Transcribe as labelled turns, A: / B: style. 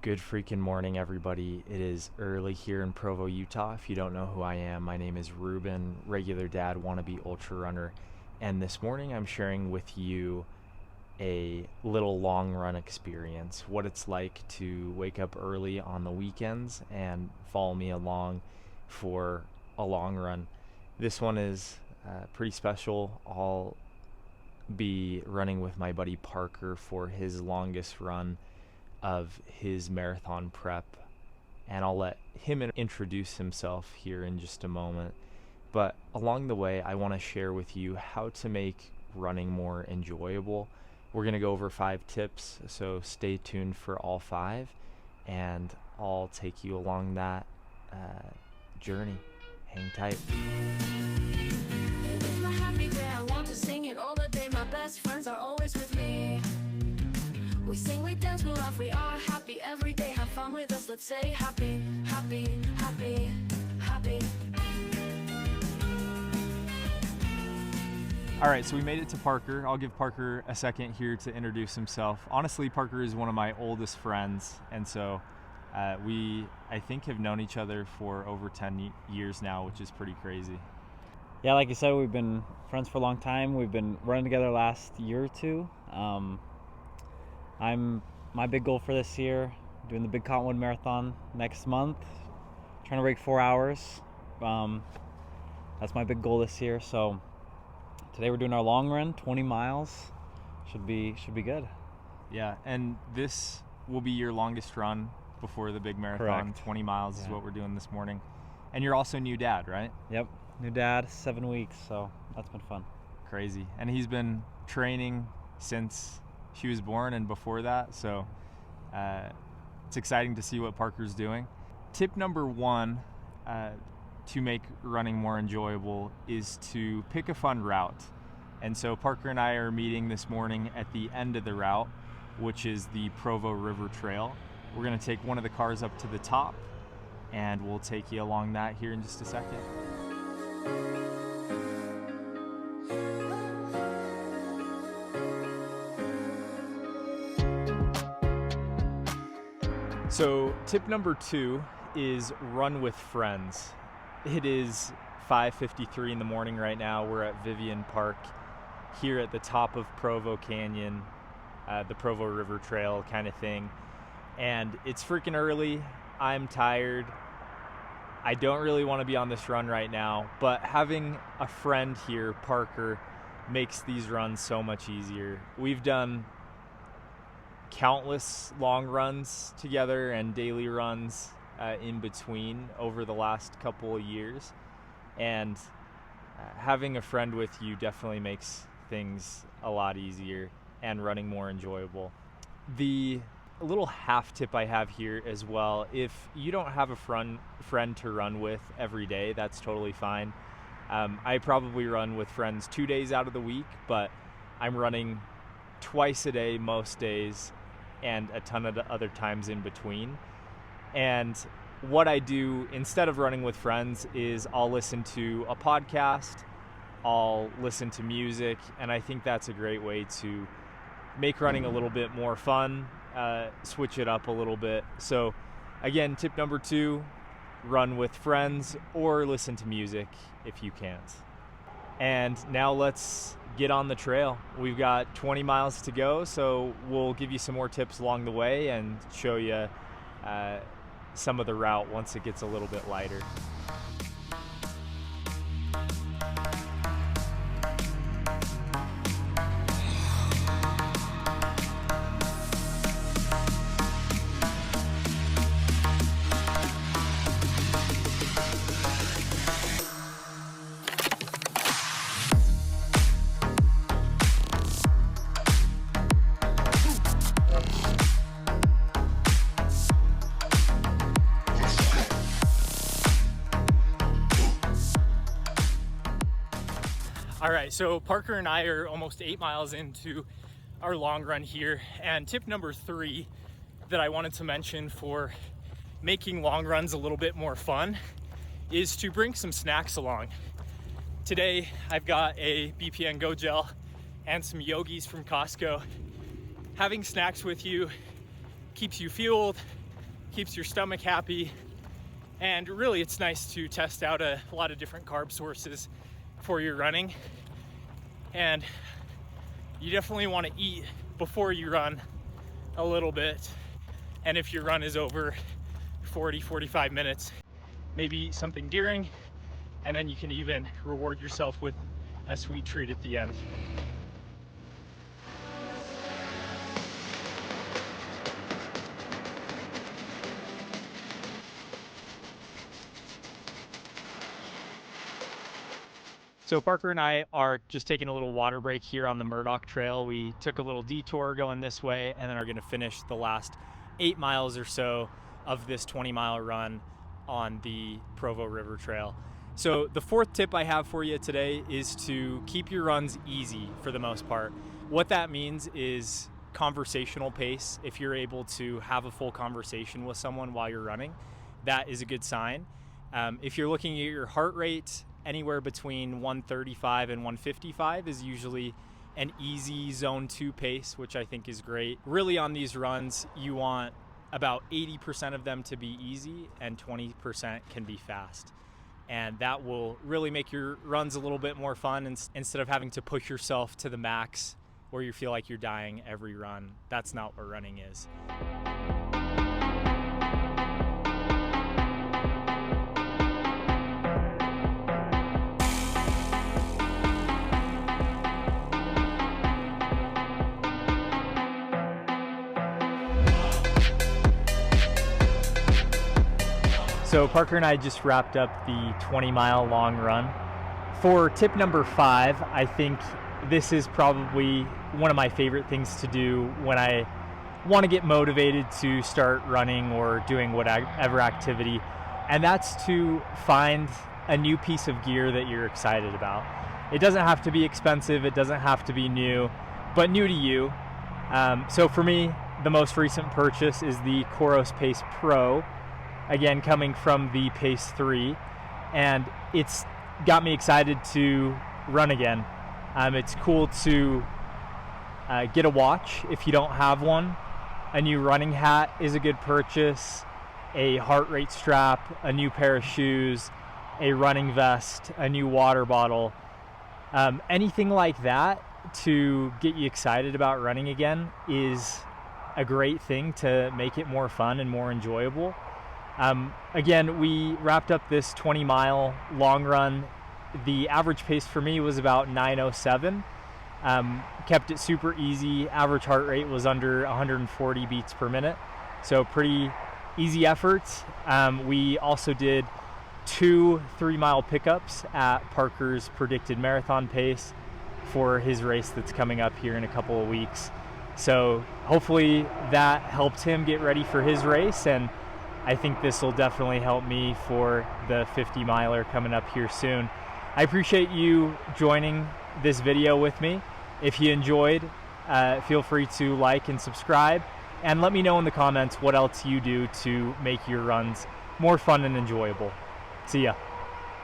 A: Good freaking morning, everybody. It is early here in Provo, Utah. If you don't know who I am, my name is Ruben, regular dad, wannabe ultra runner. And this morning I'm sharing with you a little long run experience, what it's like to wake up early on the weekends and follow me along for a long run. This one is pretty special. I'll be running with my buddy Parker for his longest run of his marathon prep, and I'll let him introduce himself here in just a moment. But along the way, I want to share with you how to make running more enjoyable. We're going to go over 5 tips, so stay tuned for all 5, and I'll take you along that journey. Hang tight.
B: It's my happy day, I want to sing it all the day. My best friends are always with me. We sing, we dance, we laugh, we are happy every day. Have fun with us, let's say happy, happy, happy, happy.
A: All right, so we made it to Parker. I'll give Parker a second here to introduce himself. Honestly, Parker is one of my oldest friends, and so we, I think, have known each other for over 10 years now, which is pretty crazy.
C: Yeah, like you said, we've been friends for a long time. We've been running together last year or two. My big goal for this year, doing the Big Cottonwood Marathon next month, trying to break 4 hours. That's my big goal this year. So today we're doing our long run, 20 miles. Should be good.
A: Yeah, and this will be your longest run before the big marathon.
C: Correct.
A: 20 miles is what we're doing this morning. And you're also a new dad, right?
C: Yep, new dad, 7 weeks, so that's been fun.
A: Crazy. And he's been training since she was born and before that, so it's exciting to see what Parker's doing. Tip number 1 to make running more enjoyable is to pick a fun route. And so Parker and I are meeting this morning at the end of the route, which is the Provo River Trail. We're going to take one of the cars up to the top, and we'll take you along that here in just a second. So tip number 2 is run with friends. It is 5:53 in the morning right now. We're at Vivian Park here at the top of Provo Canyon, the Provo River Trail kind of thing. And it's freaking early. I'm tired. I don't really want to be on this run right now, but having a friend here, Parker, makes these runs so much easier. We've done countless long runs together and daily runs in between over the last couple of years, and having a friend with you definitely makes things a lot easier and running more enjoyable. The little half tip I have here as well, if you don't have a friend to run with every day, that's totally fine. I probably run with friends 2 days out of the week, but I'm running twice a day most days and a ton of other times in between. And what I do instead of running with friends is I'll listen to a podcast, I'll listen to music, and I think that's a great way to make running a little bit more fun, switch it up a little bit. So again, tip number 2, run with friends or listen to music if you can't. And now let's get on the trail. We've got 20 miles to go, so we'll give you some more tips along the way and show you some of the route once it gets a little bit lighter. All right, so Parker and I are almost 8 miles into our long run here, and tip number 3 that I wanted to mention for making long runs a little bit more fun is to bring some snacks along. Today I've got a BPN Go Gel and some Yogis from Costco. Having snacks with you keeps you fueled,
D: keeps your stomach happy, and really it's nice to test out a lot of different carb sources for your running. And you definitely want to eat before you run a little bit, and if your run is over 40-45 minutes, maybe something during, and then you can even reward yourself with a sweet treat at the end. So Parker and I are just taking a little water break here on the Murdoch Trail. We took a little detour going this way and then are gonna finish the last 8 miles or so of this 20-mile run on the Provo River Trail. So the fourth tip I have for you today is to keep your runs easy for the most part. What that means is conversational pace. If you're able to have a full conversation with someone while you're running, that is a good sign. If you're looking at your heart rate, anywhere between 135 and 155 is usually an easy zone 2 pace, which I think is great. Really on these runs, you want about 80% of them to be easy and 20% can be fast. And that will really make your runs a little bit more fun instead of having to push yourself to the max where you feel like you're dying every run. That's not what running is. So Parker and I just wrapped up the 20-mile long run. For tip number 5, I think this is probably one of my favorite things to do when I want to get motivated to start running or doing whatever activity, and that's to find a new piece of gear that you're excited about. It doesn't have to be expensive, it doesn't have to be new, but new to you. So for me, the most recent purchase is the Coros Pace Pro, again coming from the Pace 3, and it's got me excited to run again. It's cool to get a watch if you don't have one. A new running hat is a good purchase, a heart rate strap, a new pair of shoes, a running vest, a new water bottle, anything like that to get you excited about running again is a great thing to make it more fun and more enjoyable. Again, we wrapped up this 20-mile long run. The average pace for me was about 9:07. Kept it super easy. Average heart rate was under 140 beats per minute. So pretty easy efforts. We also did 2 3-mile pickups at Parker's predicted marathon pace for his race that's coming up here in a couple of weeks. So hopefully that helped him get ready for his race, and I think this will definitely help me for the 50-miler coming up here soon. I appreciate you joining this video with me. If you enjoyed, feel free to like and subscribe, and let me know in the comments what else you do to make your runs more fun and enjoyable. See ya.